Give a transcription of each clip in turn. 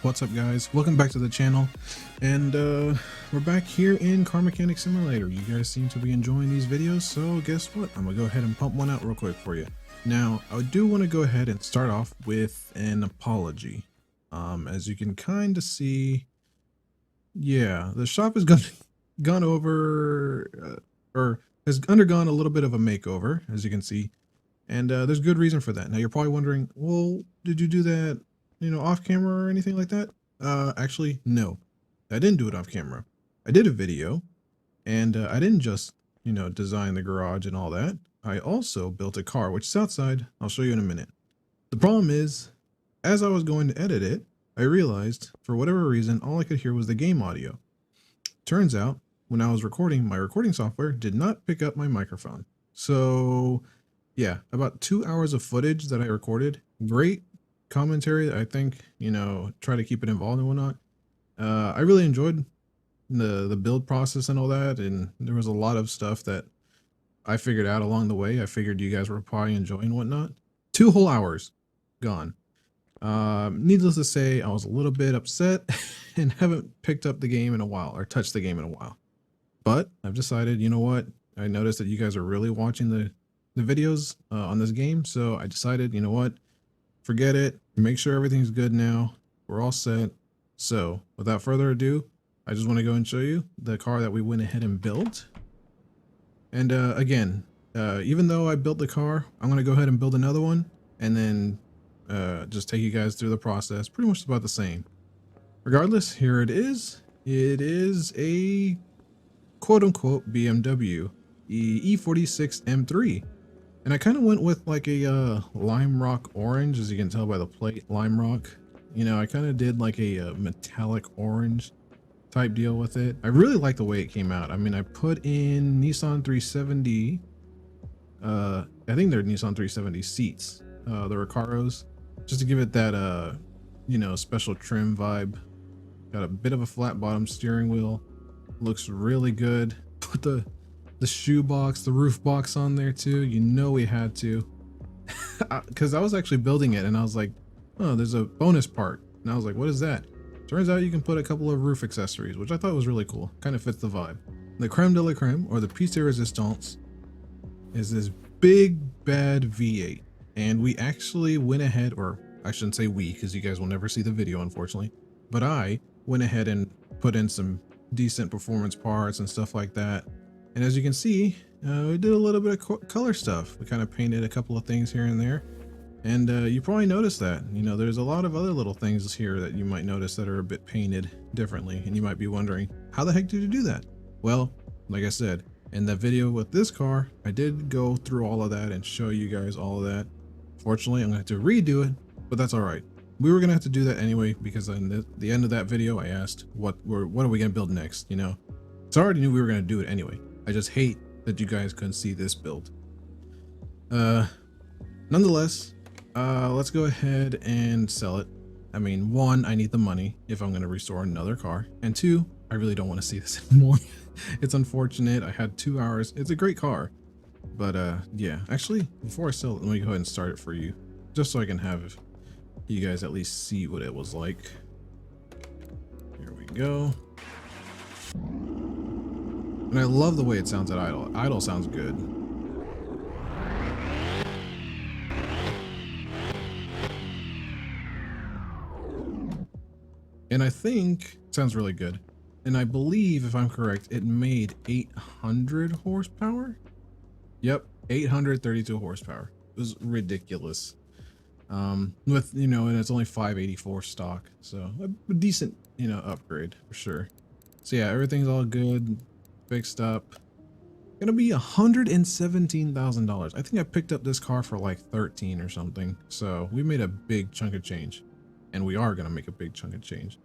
What's up, guys? Welcome back to the channel, and we're back here in Car Mechanic Simulator. You guys seem to be enjoying these videos, so guess what? I'm gonna go ahead and pump one out real quick for you. Now, I do want to go ahead and start off with an apology. As you can kind of see, yeah, the shop has gone over, or has undergone a little bit of a makeover, as you can see, and there's good reason for that. Now, you're probably wondering, well, did you do that, off camera or anything like that? Actually, no, I didn't do it off camera. I did a video, and I didn't just, design the garage and all that. I also built a car, which is outside. I'll show you in a minute. The problem is, as I was going to edit it, I realized, for whatever reason, all I could hear was the game audio. Turns out, when I was recording, my recording software did not pick up my microphone. So, yeah, about 2 hours of footage that I recorded. Great commentary. I think, try to keep it involved and whatnot. I really enjoyed the build process and all that, and there was a lot of stuff that I figured out along the way. I figured you guys were probably enjoying whatnot. 2 whole hours gone. Needless to say, I was a little bit upset and haven't picked up the game in a while, or touched the game in a while. But I've decided, you know what? I noticed that you guys are really watching the videos on this game, so I decided, you know what? Forget it. Make sure everything's good now. We're all set. So without further ado, I just want to go and show you the car that we went ahead and built. And again, even though I built the car, I'm going to go ahead and build another one, and then just take you guys through the process. Pretty much about the same. Regardless, here it is. It is a quote-unquote Bmw E46 M3. And I kind of went with like a lime rock orange, as you can tell by the plate, lime rock. I kind of did like a metallic orange type deal with it. I really like the way it came out. I mean, I put in Nissan 370. I think they're Nissan 370 seats, the Recaros, just to give it that special trim vibe. Got a bit of a flat bottom steering wheel. Looks really good. Put the shoe box, the roof box on there too. We had to, because I was actually building it and I was like, oh, there's a bonus part, and I was like, what is that? Turns out you can put a couple of roof accessories, which I thought was really cool. Kind of fits the vibe. The creme de la creme, or the piece de resistance, is this big bad V8, and we actually went ahead, or I shouldn't say we, because you guys will never see the video, unfortunately, but I went ahead and put in some decent performance parts and stuff like that. And as you can see, we did a little bit of color stuff. We kind of painted a couple of things here and there. And you probably noticed that, there's a lot of other little things here that you might notice that are a bit painted differently. And you might be wondering, how the heck did you do that? Well, like I said, in that video with this car, I did go through all of that and show you guys all of that. Fortunately, I'm going to have to redo it, but that's all right. We were going to have to do that anyway, because in the end of that video, I asked, what are we going to build next? So I already knew we were going to do it anyway. I just hate that you guys couldn't see this build. Nonetheless, let's go ahead and sell it. I mean, 1, I need the money if I'm going to restore another car, and 2, I really don't want to see this anymore. It's unfortunate. I had 2 hours. It's a great car, but yeah. Actually, before I sell it, let me go ahead and start it for you, just so I can have you guys at least see what it was like. Here we go. And I love the way it sounds at idle. Idle sounds good. And I think it sounds really good. And I believe, if I'm correct, it made 800 horsepower. Yep, 832 horsepower. It was ridiculous. And it's only 584 stock, so a decent, upgrade for sure. So yeah, everything's all good, fixed up. Gonna be $117,000. I think I picked up this car for like 13 or something. So we made a big chunk of change, and we are gonna make a big chunk of change.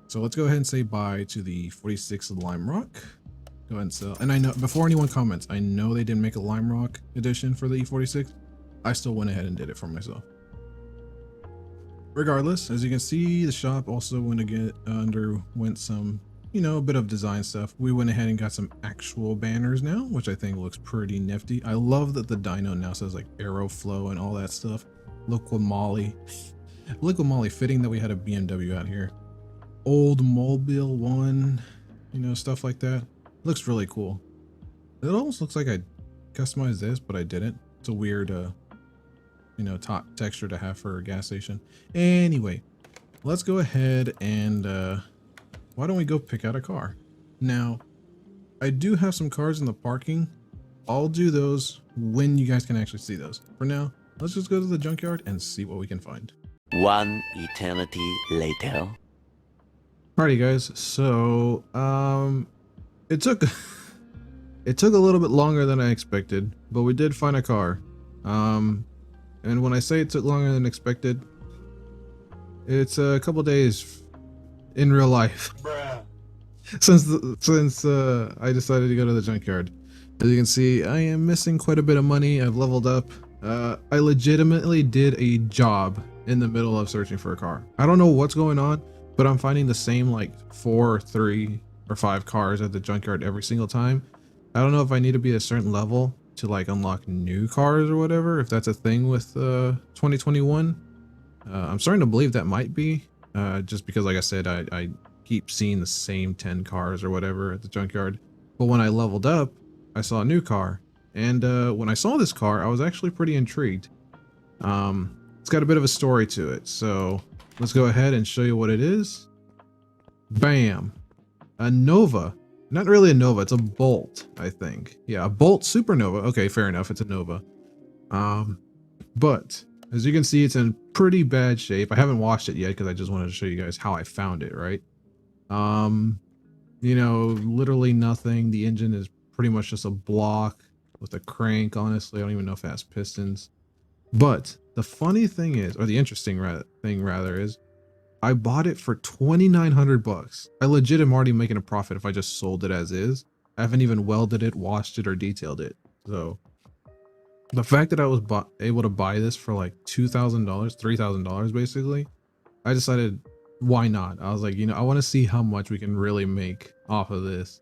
So let's go ahead and say bye to the 46 Lime Rock. Go ahead and sell. And I know, before anyone comments, I know they didn't make a Lime Rock edition for the E46. I still went ahead and did it for myself. Regardless, as you can see, the shop also underwent some, a bit of design stuff. We went ahead and got some actual banners now, which I think looks pretty nifty. I love that the dyno now says like Aeroflow and all that stuff. Look what Molly. Liquid moly fitting that we had a BMW out here. Old Mobile one, you know, stuff like that. Looks really cool. It almost looks like I customized this, but I didn't. It's a weird, you know, top texture to have for a gas station. Anyway, let's go ahead and why don't we go pick out a car? Now, I do have some cars in the parking. I'll do those when you guys can actually see those. For now, let's just go to the junkyard and see what we can find. One eternity later. Alrighty guys, so it took it took a little bit longer than I expected, but we did find a car. And when I say it took longer than expected, it's a couple days in real life. Bruh. since I decided to go to the junkyard. As you can see, I am missing quite a bit of money. I've leveled up. I legitimately did a job in the middle of searching for a car. I don't know what's going on, but I'm finding the same like 4 or 3 or 5 cars at the junkyard every single time. I don't know if I need to be at a certain level to like unlock new cars or whatever, if that's a thing with 2021. I'm starting to believe that might be, just because like I said, I keep seeing the same 10 cars or whatever at the junkyard. But when I leveled up, I saw a new car, and when I saw this car, I was actually pretty intrigued. It's got a bit of a story to it, so let's go ahead and show you what it is. Bam! A Nova. Not really a Nova, it's a Bolt, I think. Yeah, a Bolt Supernova. Okay, fair enough, it's a Nova. But as you can see, it's in pretty bad shape. I haven't washed it yet because I just wanted to show you guys how I found it, right? You know, literally nothing. The engine is pretty much just a block with a crank. Honestly, I don't even know if it has pistons. But the funny thing is, or the interesting thing rather is, I bought it for 2,900 bucks. I legit am already making a profit if I just sold it as is. I haven't even welded it, washed it, or detailed it. So the fact that I was able to buy this for like $2,000, $3,000 basically, I decided, why not? I was like, you know, I want to see how much we can really make off of this.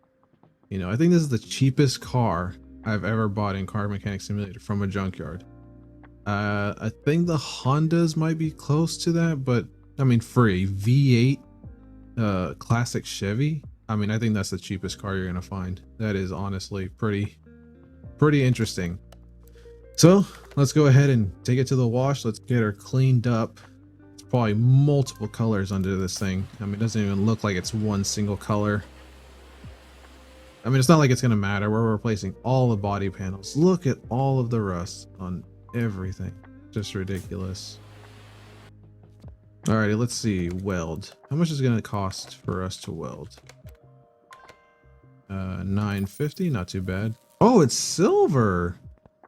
You know, I think this is the cheapest car I've ever bought in Car Mechanic Simulator from a junkyard. I think the Hondas might be close to that, but I mean, for a V8 classic Chevy, I mean, I think that's the cheapest car you're gonna find. That is honestly pretty interesting. So let's go ahead and take it to the wash. Let's get her cleaned up. It's probably multiple colors under this thing. I mean, it doesn't even look like it's one single color. I mean, it's not like it's gonna matter. We're replacing all the body panels. Look at all of the rust on everything. Just ridiculous. Alrighty, let's see. Weld. How much is it gonna cost for us to weld? $9.50, not too bad. Oh, it's silver.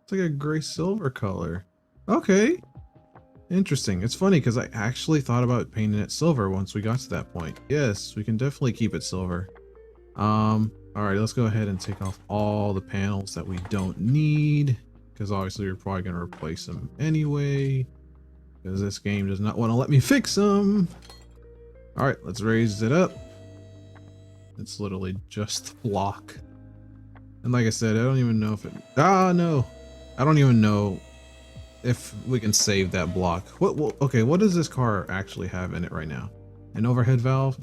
It's like a gray silver color. Okay. Interesting. It's funny because I actually thought about painting it silver once we got to that point. Yes, we can definitely keep it silver. Alright, let's go ahead and take off all the panels that we don't need, because obviously we're probably going to replace them anyway, because this game does not want to let me fix them. Alright, let's raise it up. It's literally just the block. And like I said, I don't even know if it... no! I don't even know if we can save that block. Okay, what does this car actually have in it right now? An overhead valve?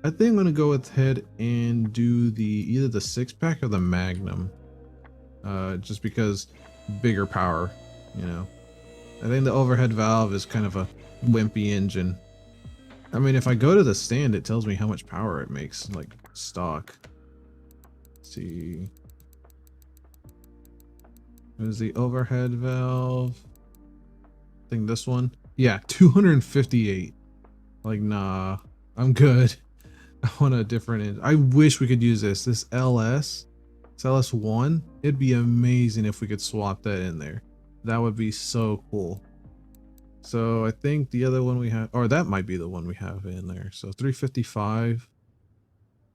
I think I'm gonna go ahead and do either the 6-pack or the Magnum. Just because bigger power, you know. I think the overhead valve is kind of a wimpy engine. I mean, if I go to the stand, it tells me how much power it makes, like stock. Let's see. What is the overhead valve? I think this one. Yeah, 258. Like, nah, I'm good. I want a different engine. I wish we could use this LS. It's LS1. It'd be amazing if we could swap that in there. That would be so cool. So I think the other one we have, or that might be the one we have in there. So 355.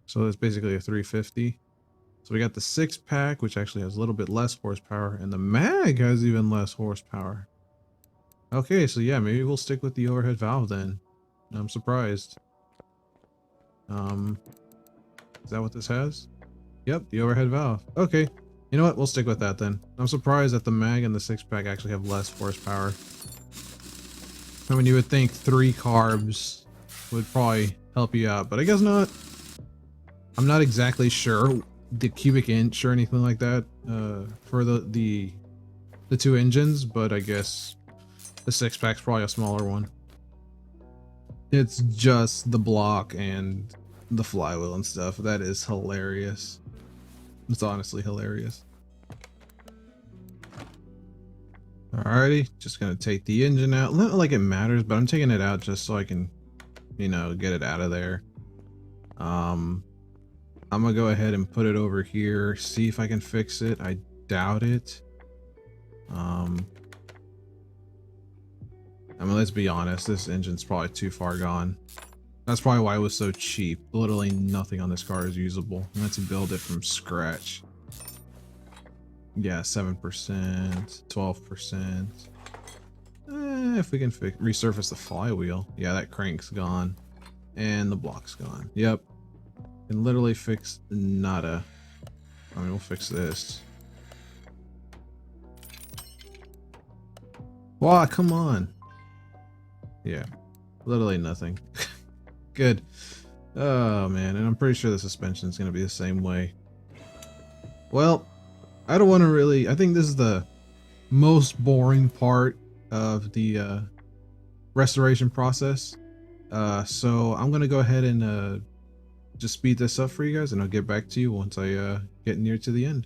So that's basically a 350. So we got the 6-pack, which actually has a little bit less horsepower, and the mag has even less horsepower. Okay, so yeah, maybe we'll stick with the overhead valve then. I'm surprised. Is that what this has? Yep, the overhead valve. Okay, you know what? We'll stick with that then. I'm surprised that the mag and the 6-pack actually have less horsepower. I mean, you would think 3 carbs would probably help you out, but I guess not. I'm not exactly sure the cubic inch or anything like that for the 2 engines, but I guess the 6-pack's probably a smaller one. It's just the block and the flywheel and stuff. That is hilarious. It's honestly hilarious. Alrighty, just gonna take the engine out. Not like it matters, but I'm taking it out just so I can, you know, get it out of there. I'm gonna go ahead and put it over here, see if I can fix it. I doubt it. I mean, let's be honest, this engine's probably too far gone. That's probably why it was so cheap. Literally nothing on this car is usable. I had to build it from scratch. Yeah, 7%, 12%. If we can resurface the flywheel. Yeah, that crank's gone. And the block's gone. Yep. Can literally fix nada. I mean, we'll fix this. Wow, come on. Yeah, literally nothing. Good. Oh man, and I'm pretty sure the suspension is going to be the same way. Well, I don't want to really. I think this is the most boring part of the restoration process. So I'm going to go ahead and just speed this up for you guys, and I'll get back to you once I get near to the end.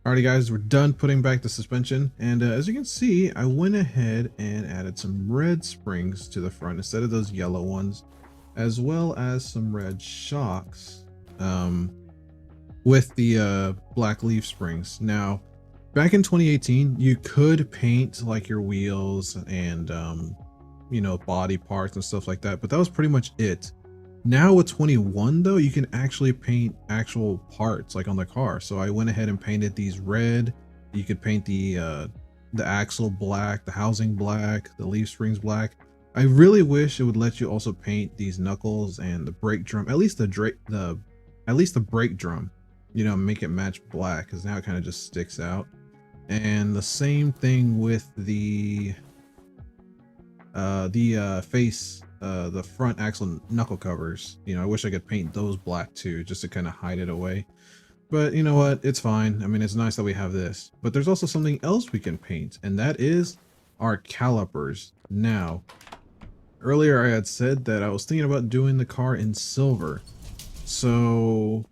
Alrighty guys, we're done putting back the suspension, and as you can see, I went ahead and added some red springs to the front instead of those yellow ones, as well as some red shocks with the black leaf springs. Now, back in 2018, you could paint like your wheels and you know, body parts and stuff like that, but that was pretty much it. Now with 21 though, you can actually paint actual parts like on the car. So I went ahead and painted these red. You could paint the axle black, the housing black, the leaf springs black. I really wish it would let you also paint these knuckles and the brake drum, at least the brake drum, you know, make it match black, because now it kind of just sticks out. And the same thing with the face, the front axle knuckle covers. You know, I wish I could paint those black too, just to kind of hide it away. But you know what, it's fine. I mean, it's nice that we have this, but there's also something else we can paint, and that is our calipers. Now, earlier I had said that I was thinking about doing the car in silver. So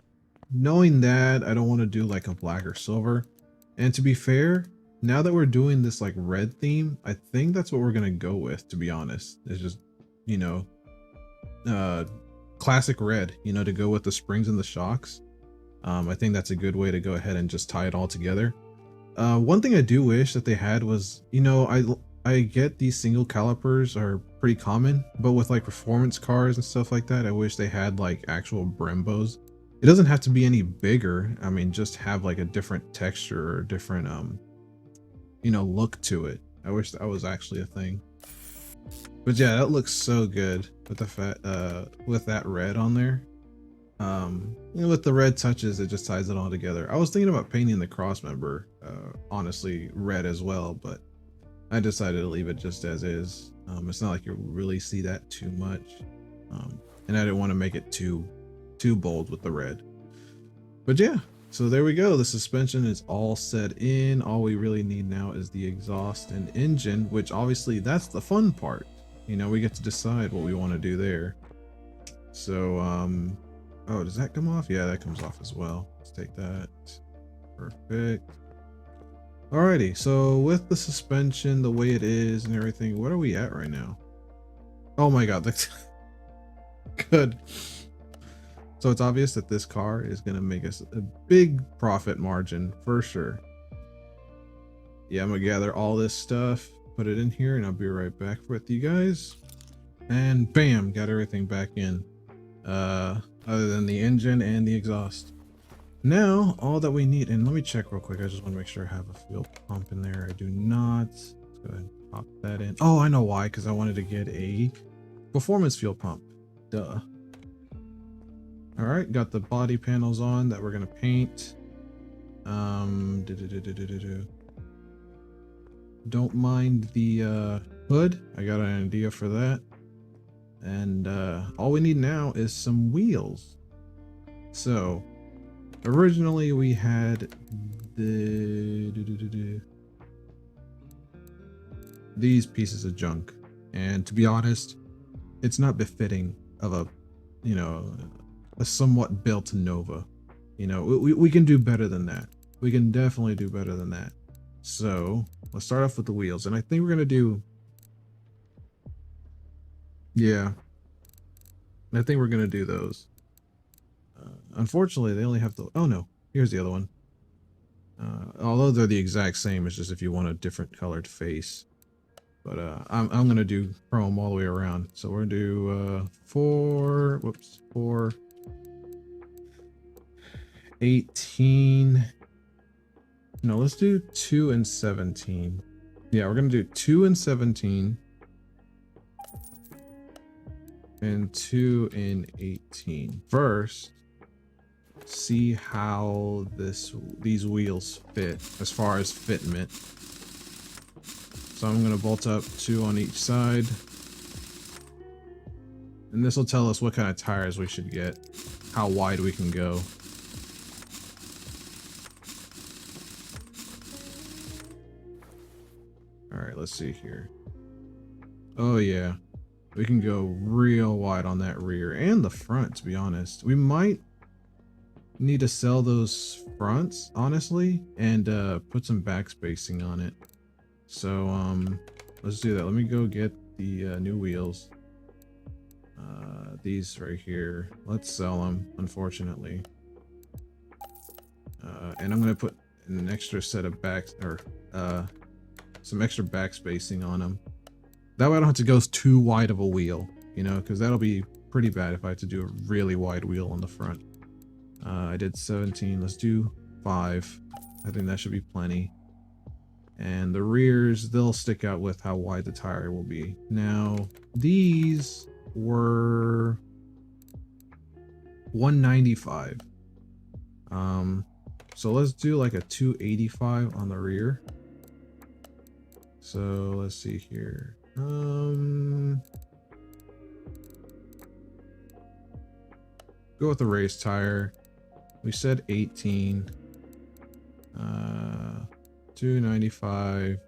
knowing that, I don't want to do like a black or silver. And to be fair, now that we're doing this like red theme, I think that's what we're gonna go with, to be honest. It's just, you know, classic red, you know, to go with the springs and the shocks. I think that's a good way to go ahead and just tie it all together. One thing I do wish that they had was, you know, I get these single calipers are pretty common, but with like performance cars and stuff like that, I wish they had like actual Brembos. It doesn't have to be any bigger. I mean, just have like a different texture or different you know, look to it. I wish that was actually a thing. But yeah, that looks so good with the with that red on there. You know, with the red touches, it just ties it all together. I was thinking about painting the cross member, honestly, red as well, but I decided to leave it just as is. It's not like you really see that too much, and I didn't want to make it too bold with the red. But yeah, so there we go. The suspension is all set in. All we really need now is the exhaust and engine, which obviously that's the fun part. You know, we get to decide what we want to do there. So oh, does that come off? Yeah, that comes off as well. Let's take that. Perfect. Alrighty, so with the suspension the way it is and everything, what are we at right now? Oh my god, that's good. So it's obvious that this car is going to make us a big profit margin for sure. Yeah, I'm going to gather all this stuff, put it in here, and I'll be right back with you guys. And bam, got everything back in. Other than the engine and the exhaust. Now, all that we need, and let me check real quick. I just want to make sure I have a fuel pump in there. I do not. Let's go ahead and pop that in. Oh, I know why, because I wanted to get a performance fuel pump. Duh. All right, got the body panels on that we're gonna paint. Don't mind the hood. I got an idea for that. And all we need now is some wheels. So originally we had these pieces of junk, and to be honest, it's not befitting of a, you know, a somewhat built Nova. You know, we can do better than that. We can definitely do better than that. So let's start off with the wheels, and I think we're gonna do, yeah, I think we're gonna do those. Unfortunately, they only have the, oh no, here's the other one. Although they're the exact same, it's just if you want a different colored face. But I'm gonna do chrome all the way around. So we're gonna do 4 18. No, let's do 2 and 17. Yeah, we're gonna do 2 and 17 and 2 and 18 first. See how these wheels fit as far as fitment. So I'm gonna bolt up 2 on each side, and this will tell us what kind of tires we should get, how wide we can go. All right, let's see here. Oh yeah, we can go real wide on that rear and the front, to be honest. We might need to sell those fronts, honestly, and put some back spacing on it. So let's do that. Let me go get the new wheels. These right here. Let's sell them, unfortunately. And I'm gonna put an extra set of some extra back spacing on them. That way I don't have to go too wide of a wheel, you know, because that'll be pretty bad if I have to do a really wide wheel on the front. I did 17. Let's do 5. I think that should be plenty. And the rears, they'll stick out with how wide the tire will be. Now, these were 195. So let's do like a 285 on the rear. So let's see here. Go with the race tire. We said 18. 295.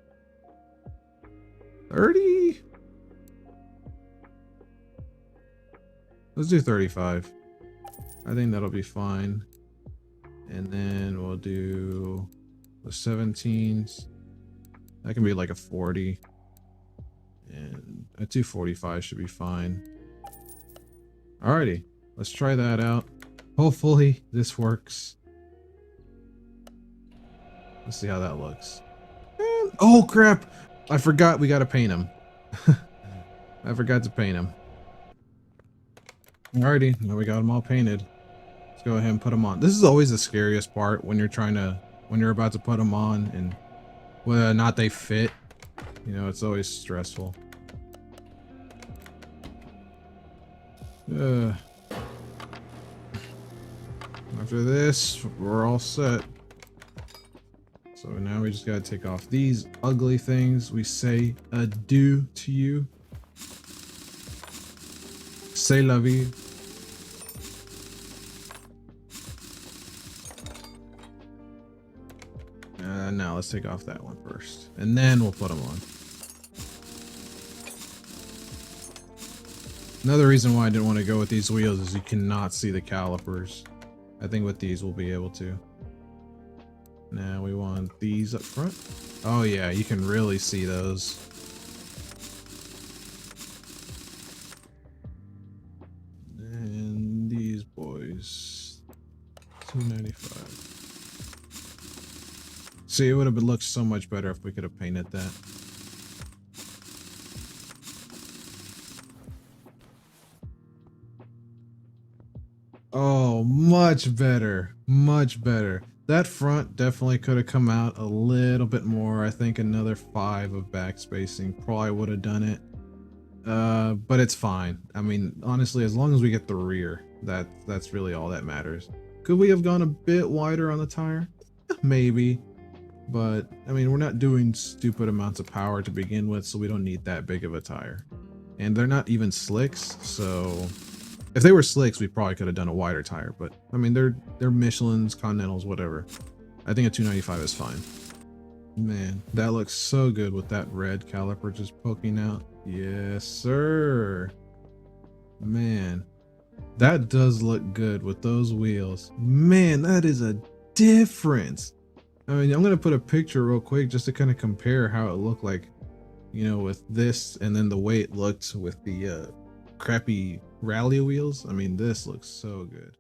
30. Let's do 35. I think that'll be fine. And then we'll do the 17s. That can be like a 40. And a 245 should be fine. Alrighty, let's try that out. Hopefully this works. Let's see how that looks. And, oh crap! I forgot we gotta paint them. I forgot to paint them. Alrighty, now we got them all painted. Let's go ahead and put them on. This is always the scariest part when you're about to put them on and whether or not they fit. You know, it's always stressful. After this, we're all set. So now we just gotta take off these ugly things. We say adieu to you. C'est la vie. Now let's take off that one first, and then we'll put them on. Another reason why I didn't want to go with these wheels is you cannot see the calipers. I think with these we'll be able to. Now we want these up front. Oh yeah, you can really see those. And these boys, 295. See, it would have looked so much better if we could have painted that. Oh, much better. Much better. That front definitely could have come out a little bit more. I think another 5 of back spacing probably would have done it. But it's fine. I mean, honestly, as long as we get the rear, that's really all that matters. Could we have gone a bit wider on the tire? Maybe. But, I mean, we're not doing stupid amounts of power to begin with, so we don't need that big of a tire. And they're not even slicks, so if they were slicks, we probably could have done a wider tire. But, I mean, they're Michelins, Continentals, whatever. I think a 295 is fine. Man, that looks so good with that red caliper just poking out. Yes, sir. Man, that does look good with those wheels. Man, that is a difference. I mean, I'm going to put a picture real quick just to kind of compare how it looked like, you know, with this and then the way it looked with the crappy rally wheels. I mean, this looks so good.